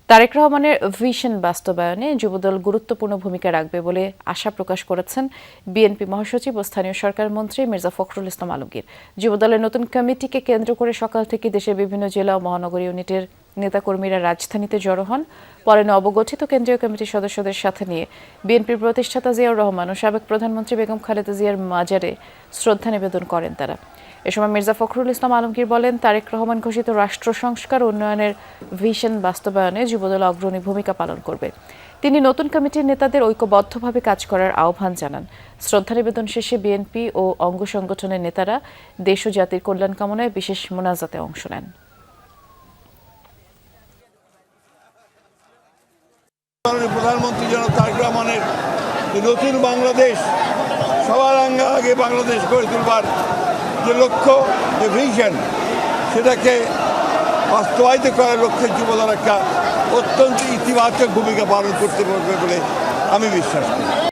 তারেক রহমানের ভিশন বাস্তবায়নে যুবদল গুরুত্বপূর্ণ ভূমিকা রাখবে বলে আশা প্রকাশ করেছেন বিএনপি মহাসচিব ও স্থানীয় সরকার মন্ত্রী মির্জা ফখরুল ইসলাম আলমগীর। যুবদলের নতুন কমিটিকে কেন্দ্র করে সকাল থেকে দেশের বিভিন্ন জেলা ও মহানগর ইউনিটের নেতাকর্মীরা রাজধানীতে জড়ো হন। পরে নবগঠিত কেন্দ্রীয় কমিটির সদস্যদের সাথে নিয়ে বিএনপির প্রতিষ্ঠাতা জিয়াউর রহমান ও সাবেক প্রধানমন্ত্রী বেগম খালেদা জিয়ার মাজারে শ্রদ্ধা নিবেদন করেন তারা। এ সময় মির্জা ফখরুল ইসলাম আলমগীর বলেন, তারেক রহমান ঘোষিত রাষ্ট্র সংস্কার উন্নয়নের ভিশন বাস্তবায়নে যুবদল অগ্রণী ভূমিকা পালন করবে। তিনি নতুন কমিটির নেতাদের ঐক্যবদ্ধভাবে কাজ করার আহ্বান জানান। শ্রদ্ধা নিবেদন শেষে বিএনপি ও অঙ্গ সংগঠনের নেতারা দেশ ও জাতির কল্যাণ কামনায় বিশেষ মোনাজাতে অংশ নেন। প্রধানমন্ত্রী জনাব তারেক রহমানের নতুন বাংলাদেশ, সবার আগে বাংলাদেশ গড়ে তুলবার যে লক্ষ্য, যে ভিশন, সেটাকে বাস্তবায়িত করার লক্ষ্যে যুবদল একটা অত্যন্ত ইতিবাচক ভূমিকা পালন করতে পারবে বলে আমি বিশ্বাস করি।